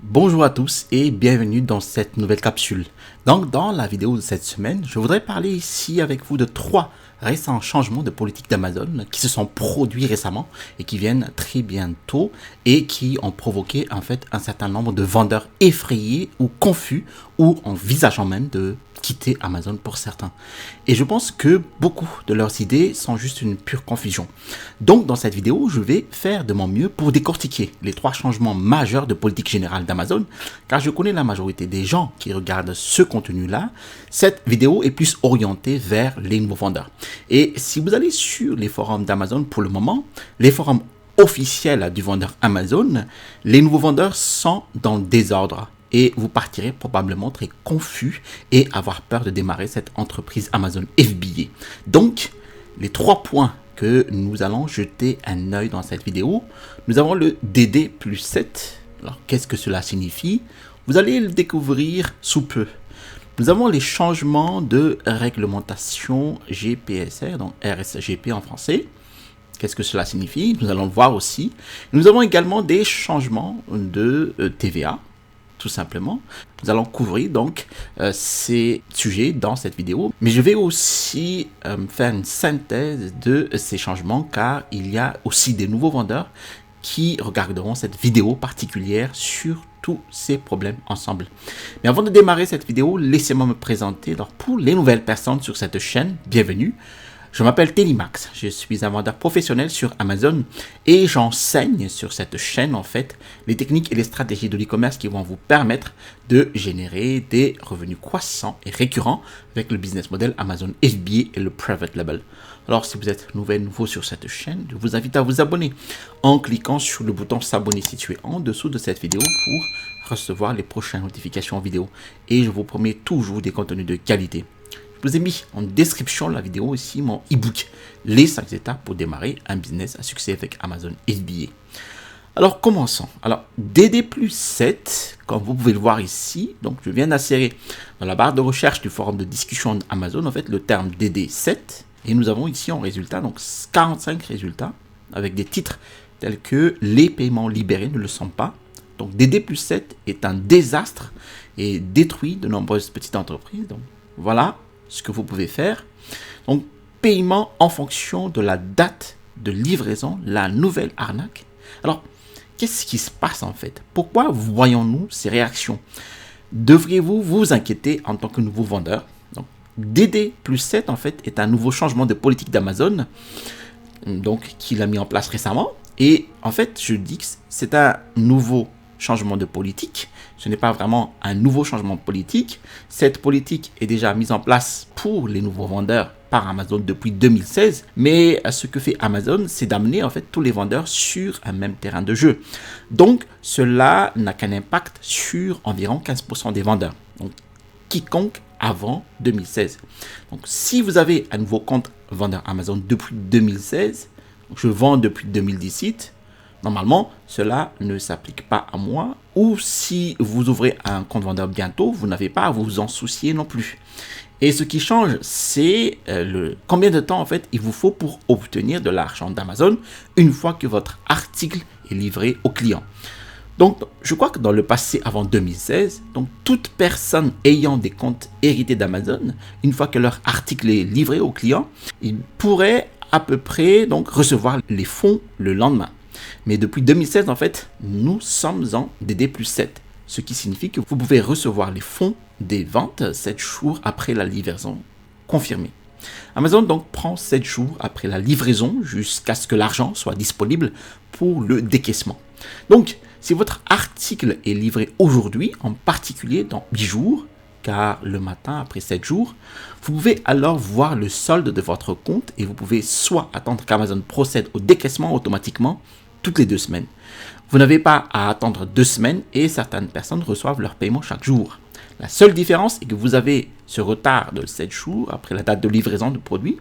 Bonjour à tous et bienvenue dans cette nouvelle capsule. Donc dans la vidéo de cette semaine, je voudrais parler ici avec vous de 3 récents changements de politique d'Amazon qui se sont produits récemment et qui viennent très bientôt et qui ont provoqué en fait un certain nombre de vendeurs effrayés ou confus ou envisageant même de quitter Amazon pour certains. Et je pense que beaucoup de leurs idées sont juste une pure confusion. Donc dans cette vidéo, je vais faire de mon mieux pour décortiquer les 3 changements majeurs de politique générale d'Amazon, car je connais la majorité des gens qui regardent ce contenu-là. Cette vidéo est plus orientée vers les nouveaux vendeurs. Et si vous allez sur les forums d'Amazon pour le moment, les forums officiels du vendeur Amazon, les nouveaux vendeurs sont dans le désordre. Et vous partirez probablement très confus et avoir peur de démarrer cette entreprise Amazon FBA. Donc, les 3 points que nous allons jeter un œil dans cette vidéo, nous avons le DD+7. Alors, qu'est-ce que cela signifie? Vous allez le découvrir sous peu. Nous avons les changements de réglementation GPSR, donc RSGP en français. Qu'est-ce que cela signifie? Nous allons le voir aussi. Nous avons également des changements de TVA. Tout simplement. Nous allons couvrir donc ces sujets dans cette vidéo, mais je vais aussi faire une synthèse de ces changements car il y a aussi des nouveaux vendeurs qui regarderont cette vidéo particulière sur tous ces problèmes ensemble. Mais avant de démarrer cette vidéo, laissez-moi me présenter. Alors pour les nouvelles personnes sur cette chaîne, bienvenue. Je m'appelle Telimax, je suis un vendeur professionnel sur Amazon et j'enseigne sur cette chaîne en fait les techniques et les stratégies de l'e-commerce qui vont vous permettre de générer des revenus croissants et récurrents avec le business model Amazon FBA et le Private Label. Alors si vous êtes nouveau sur cette chaîne, je vous invite à vous abonner en cliquant sur le bouton s'abonner situé en dessous de cette vidéo pour recevoir les prochaines notifications vidéo. Et je vous promets toujours des contenus de qualité. Je vous ai mis en description de la vidéo ici mon e-book, les 5 étapes pour démarrer un business à succès avec Amazon FBA. Alors commençons. Alors DD+7, comme vous pouvez le voir ici, donc je viens d'insérer dans la barre de recherche du forum de discussion d'Amazon en fait le terme DD7 et nous avons ici en résultat donc 45 résultats avec des titres tels que les paiements libérés ne le sont pas. Donc DD+7 est un désastre et détruit de nombreuses petites entreprises. Donc voilà ce que vous pouvez faire. Donc, paiement en fonction de la date de livraison, la nouvelle arnaque. Alors, qu'est-ce qui se passe en fait? Pourquoi voyons-nous ces réactions? Devriez-vous vous inquiéter en tant que nouveau vendeur? Donc, DD+7 en fait est un nouveau changement de politique d'Amazon, donc qu'il a mis en place récemment. Et en fait, je dis que c'est un nouveau changement de politique. Ce n'est pas vraiment un nouveau changement de politique. Cette politique est déjà mise en place pour les nouveaux vendeurs par Amazon depuis 2016. Mais ce que fait Amazon, c'est d'amener en fait tous les vendeurs sur un même terrain de jeu. Donc, cela n'a qu'un impact sur environ 15% des vendeurs. Donc, quiconque avant 2016. Donc, si vous avez un nouveau compte vendeur Amazon depuis 2016, donc je vends depuis 2017, normalement, cela ne s'applique pas à moi. Ou si vous ouvrez un compte vendeur bientôt, vous n'avez pas à vous en soucier non plus. Et ce qui change, c'est combien de temps en fait il vous faut pour obtenir de l'argent d'Amazon une fois que votre article est livré au client. Donc, je crois que dans le passé, avant 2016, donc toute personne ayant des comptes hérités d'Amazon, une fois que leur article est livré au client, ils pourraient à peu près donc recevoir les fonds le lendemain. Mais depuis 2016, en fait, nous sommes en DD+7, ce qui signifie que vous pouvez recevoir les fonds des ventes 7 jours après la livraison confirmée. Amazon donc prend 7 jours après la livraison jusqu'à ce que l'argent soit disponible pour le décaissement. Donc, si votre article est livré aujourd'hui, en particulier dans 10 jours, car le matin après 7 jours, vous pouvez alors voir le solde de votre compte et vous pouvez soit attendre qu'Amazon procède au décaissement automatiquement toutes les 2 semaines. Vous n'avez pas à attendre 2 semaines et certaines personnes reçoivent leur paiement chaque jour. La seule différence est que vous avez ce retard de 7 jours après la date de livraison du produit,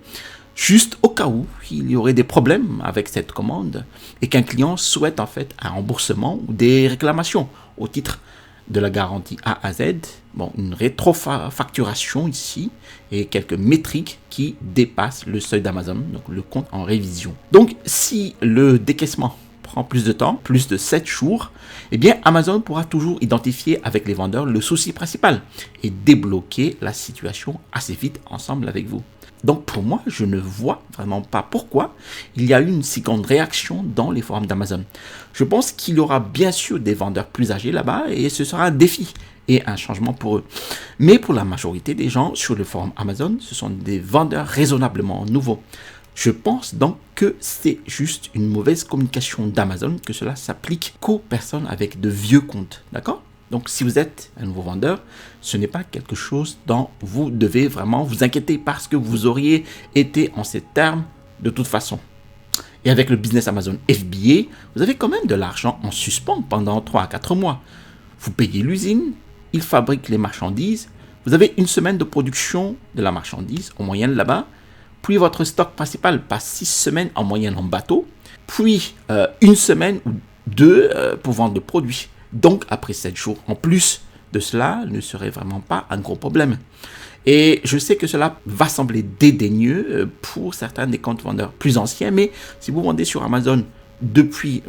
juste au cas où il y aurait des problèmes avec cette commande et qu'un client souhaite en fait un remboursement ou des réclamations au titre de la garantie A à Z, bon, une rétrofacturation ici et quelques métriques qui dépassent le seuil d'Amazon, donc le compte en révision. Donc si le décaissement prend plus de temps, plus de 7 jours, eh bien Amazon pourra toujours identifier avec les vendeurs le souci principal et débloquer la situation assez vite ensemble avec vous. Donc pour moi, je ne vois vraiment pas pourquoi il y a eu une si grande réaction dans les forums d'Amazon. Je pense qu'il y aura bien sûr des vendeurs plus âgés là-bas et ce sera un défi et un changement pour eux. Mais pour la majorité des gens sur le forum Amazon, ce sont des vendeurs raisonnablement nouveaux. Je pense donc que c'est juste une mauvaise communication d'Amazon, que cela s'applique qu'aux personnes avec de vieux comptes, d'accord ? Donc, si vous êtes un nouveau vendeur, ce n'est pas quelque chose dont vous devez vraiment vous inquiéter parce que vous auriez été en ces termes de toute façon. Et avec le business Amazon FBA, vous avez quand même de l'argent en suspens pendant 3 à 4 mois. Vous payez l'usine, il fabrique les marchandises, vous avez une semaine de production de la marchandise en moyenne là-bas, puis votre stock principal passe 6 semaines en moyenne en bateau, puis une semaine ou 2 pour vendre le produit. Donc, après 7 jours en plus de cela, ne serait vraiment pas un gros problème. Et je sais que cela va sembler dédaigneux pour certains des comptes vendeurs plus anciens, mais si vous vendez sur Amazon depuis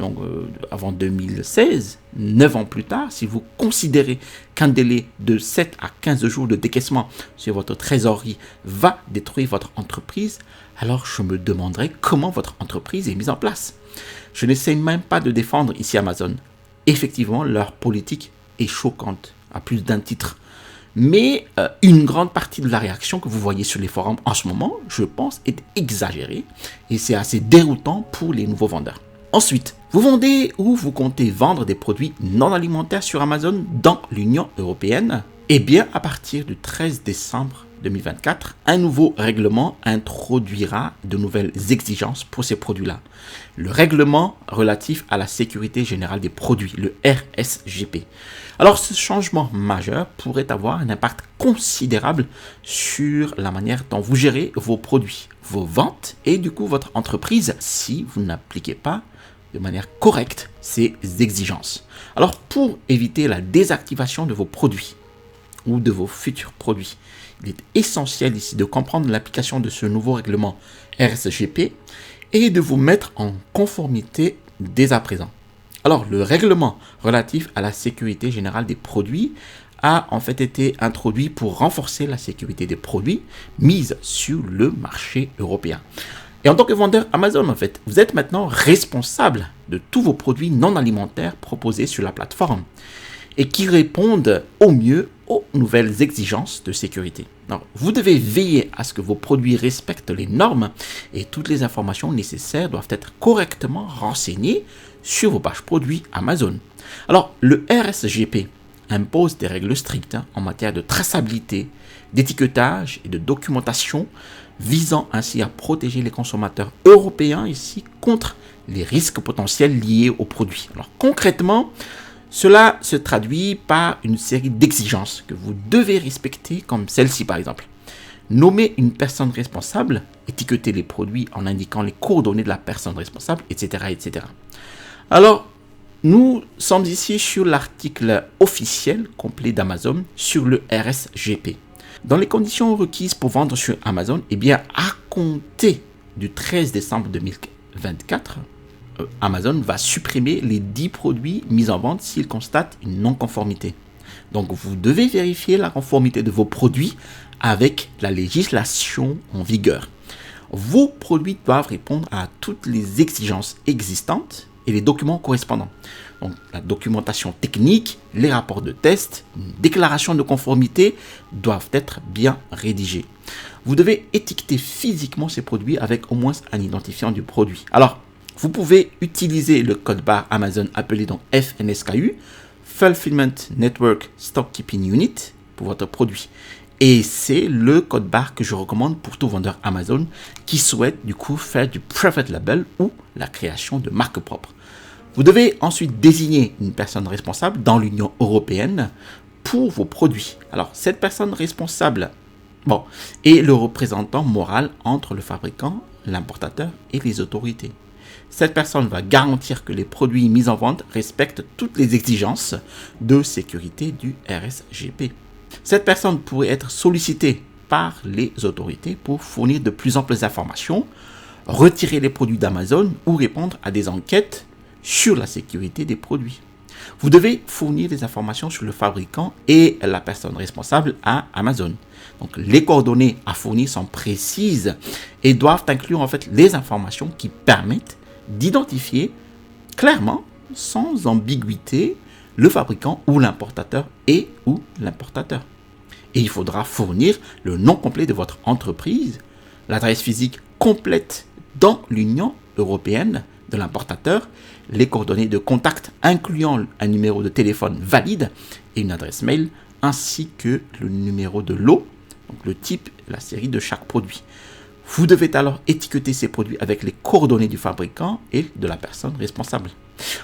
avant 2016, 9 ans plus tard, si vous considérez qu'un délai de 7 à 15 jours de décaissement sur votre trésorerie va détruire votre entreprise, alors je me demanderai comment votre entreprise est mise en place. Je n'essaie même pas de défendre ici Amazon. Effectivement, leur politique est choquante à plus d'un titre. Mais une grande partie de la réaction que vous voyez sur les forums en ce moment, je pense, est exagérée et c'est assez déroutant pour les nouveaux vendeurs. Ensuite, vous vendez ou vous comptez vendre des produits non alimentaires sur Amazon dans l'Union européenne? Eh bien, à partir du 13 décembre 2024, un nouveau règlement introduira de nouvelles exigences pour ces produits-là. Le règlement relatif à la sécurité générale des produits, le RSGP. Alors, ce changement majeur pourrait avoir un impact considérable sur la manière dont vous gérez vos produits, vos ventes et du coup votre entreprise si vous n'appliquez pas de manière correcte ces exigences. Alors, pour éviter la désactivation de vos produits ou de vos futurs produits, il est essentiel ici de comprendre l'application de ce nouveau règlement RSGP et de vous mettre en conformité dès à présent. Alors, le règlement relatif à la sécurité générale des produits a en fait été introduit pour renforcer la sécurité des produits mise sur le marché européen. Et en tant que vendeur Amazon, en fait, vous êtes maintenant responsable de tous vos produits non alimentaires proposés sur la plateforme et qui répondent au mieux aux nouvelles exigences de sécurité. Alors, vous devez veiller à ce que vos produits respectent les normes et toutes les informations nécessaires doivent être correctement renseignées sur vos pages produits Amazon. Alors, le RSGP impose des règles strictes en matière de traçabilité, d'étiquetage et de documentation, visant ainsi à protéger les consommateurs européens ici contre les risques potentiels liés aux produits. Alors, concrètement, cela se traduit par une série d'exigences que vous devez respecter, comme celle-ci par exemple. Nommer une personne responsable, étiqueter les produits en indiquant les coordonnées de la personne responsable, etc. etc. Alors, nous sommes ici sur l'article officiel complet d'Amazon sur le RSGP. Dans les conditions requises pour vendre sur Amazon, eh bien, à compter du 13 décembre 2024, Amazon va supprimer les 10 produits mis en vente s'il constate une non-conformité. Donc, vous devez vérifier la conformité de vos produits avec la législation en vigueur. Vos produits doivent répondre à toutes les exigences existantes et les documents correspondants. Donc, la documentation technique, les rapports de test, une déclaration de conformité doivent être bien rédigés. Vous devez étiqueter physiquement ces produits avec au moins un identifiant du produit. Alors, vous pouvez utiliser le code barre Amazon appelé donc FNSKU, Fulfillment Network Stock Keeping Unit, pour votre produit. Et c'est le code barre que je recommande pour tout vendeur Amazon qui souhaite du coup faire du private label ou la création de marques propres. Vous devez ensuite désigner une personne responsable dans l'Union européenne pour vos produits. Alors, cette personne responsable est le représentant moral entre le fabricant, l'importateur et les autorités. Cette personne va garantir que les produits mis en vente respectent toutes les exigences de sécurité du RSGP. Cette personne pourrait être sollicitée par les autorités pour fournir de plus amples informations, retirer les produits d'Amazon ou répondre à des enquêtes sur la sécurité des produits. Vous devez fournir des informations sur le fabricant et la personne responsable à Amazon. Donc, les coordonnées à fournir sont précises et doivent inclure en fait les informations qui permettent d'identifier clairement, sans ambiguïté, le fabricant ou l'importateur et ou l'importateur. Et il faudra fournir le nom complet de votre entreprise, l'adresse physique complète dans l'Union européenne de l'importateur, les coordonnées de contact incluant un numéro de téléphone valide et une adresse mail, ainsi que le numéro de lot, donc le type et la série de chaque produit. Vous devez alors étiqueter ces produits avec les coordonnées du fabricant et de la personne responsable.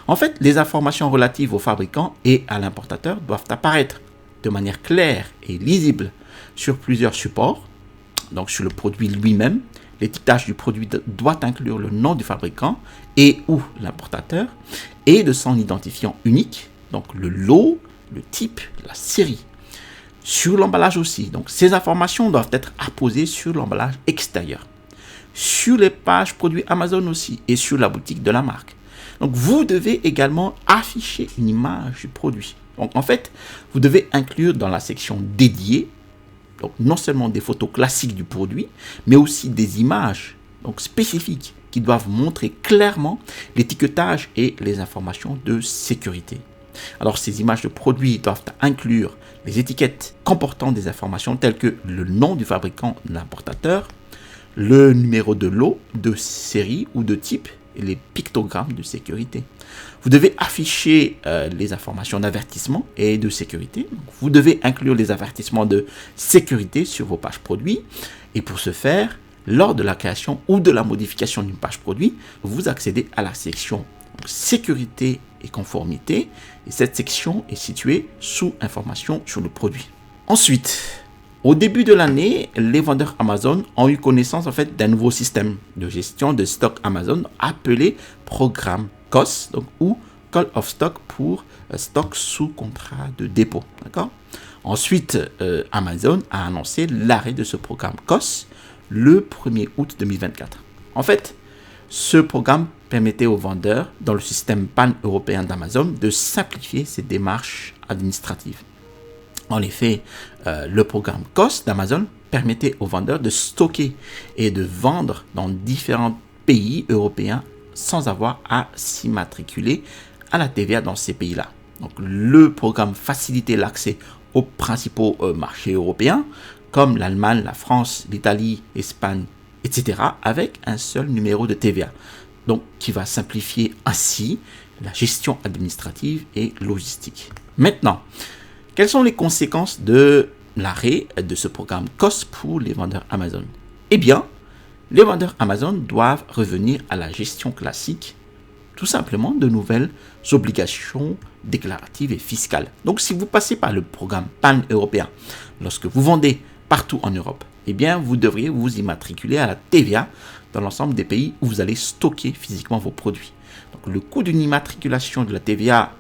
En fait, les informations relatives au fabricant et à l'importateur doivent apparaître de manière claire et lisible sur plusieurs supports. Donc sur le produit lui-même, l'étiquetage du produit doit inclure le nom du fabricant et ou l'importateur et de son identifiant unique, donc le lot, le type, la série. Sur l'emballage aussi, donc ces informations doivent être apposées sur l'emballage extérieur, sur les pages produits Amazon aussi et sur la boutique de la marque. Donc vous devez également afficher une image du produit. Donc en fait, vous devez inclure dans la section dédiée, donc non seulement des photos classiques du produit, mais aussi des images donc spécifiques qui doivent montrer clairement l'étiquetage et les informations de sécurité. Alors ces images de produits doivent inclure les étiquettes comportant des informations telles que le nom du fabricant, l'importateur, le numéro de lot, de série ou de type et les pictogrammes de sécurité. Vous devez afficher les informations d'avertissement et de sécurité. Donc, vous devez inclure les avertissements de sécurité sur vos pages produits. Et pour ce faire, lors de la création ou de la modification d'une page produit, vous accédez à la section sécurité et conformité. Et cette section est située sous information sur le produit. Ensuite, au début de l'année, les vendeurs Amazon ont eu connaissance en fait d'un nouveau système de gestion de stock Amazon appelé programme COS, donc, ou Call of Stock pour stock sous contrat de dépôt. D'accord ? Ensuite, Amazon a annoncé l'arrêt de ce programme COS le 1er août 2024. En fait, ce programme permettait aux vendeurs dans le système pan-européen d'Amazon de simplifier ses démarches administratives. En effet, le programme COS d'Amazon permettait aux vendeurs de stocker et de vendre dans différents pays européens sans avoir à s'immatriculer à la TVA dans ces pays-là. Donc, le programme facilitait l'accès aux principaux marchés européens comme l'Allemagne, la France, l'Italie, l'Espagne, etc. avec un seul numéro de TVA. Donc, qui va simplifier ainsi la gestion administrative et logistique. Maintenant, quelles sont les conséquences de l'arrêt de ce programme COS pour les vendeurs Amazon ? Eh bien, les vendeurs Amazon doivent revenir à la gestion classique, tout simplement de nouvelles obligations déclaratives et fiscales. Donc, si vous passez par le programme pan-européen, lorsque vous vendez partout en Europe, eh bien, vous devriez vous immatriculer à la TVA dans l'ensemble des pays où vous allez stocker physiquement vos produits. Donc, le coût d'une immatriculation de la TVA,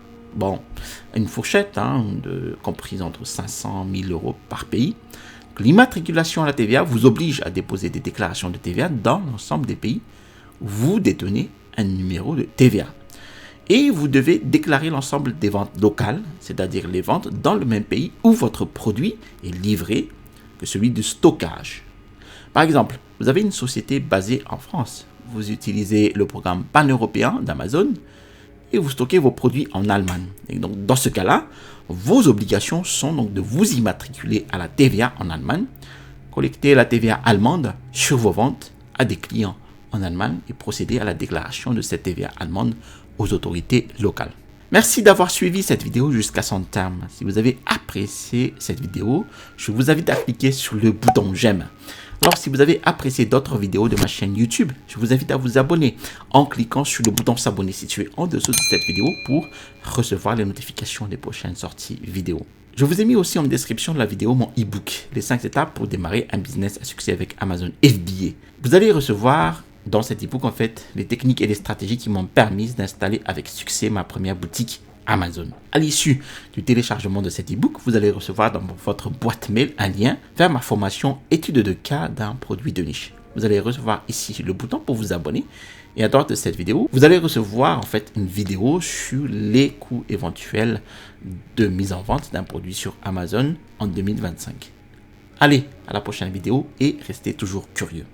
une fourchette comprise entre 500 000 euros par pays. L'immatriculation à la TVA vous oblige à déposer des déclarations de TVA dans l'ensemble des pays où vous détenez un numéro de TVA. Et vous devez déclarer l'ensemble des ventes locales, c'est-à-dire les ventes dans le même pays où votre produit est livré que celui de stockage. Par exemple, vous avez une société basée en France. Vous utilisez le programme pan-européen d'Amazon et vous stockez vos produits en Allemagne. Et donc, dans ce cas-là, vos obligations sont donc de vous immatriculer à la TVA en Allemagne, collecter la TVA allemande sur vos ventes à des clients en Allemagne et procéder à la déclaration de cette TVA allemande aux autorités locales. Merci d'avoir suivi cette vidéo jusqu'à son terme. Si vous avez apprécié cette vidéo, je vous invite à cliquer sur le bouton j'aime. Alors, si vous avez apprécié d'autres vidéos de ma chaîne YouTube, je vous invite à vous abonner en cliquant sur le bouton s'abonner situé en dessous de cette vidéo pour recevoir les notifications des prochaines sorties vidéo. Je vous ai mis aussi en description de la vidéo mon e-book, les 5 étapes pour démarrer un business à succès avec Amazon FBA. Vous allez recevoir dans cet e-book en fait les techniques et les stratégies qui m'ont permis d'installer avec succès ma première boutique Amazon. À l'issue du téléchargement de cet e-book, vous allez recevoir dans votre boîte mail un lien vers ma formation étude de cas d'un produit de niche. Vous allez recevoir ici le bouton pour vous abonner Et à droite de cette vidéo, vous allez recevoir en fait une vidéo sur les coûts éventuels de mise en vente d'un produit sur Amazon en 2025. Allez, à la prochaine vidéo et restez toujours curieux.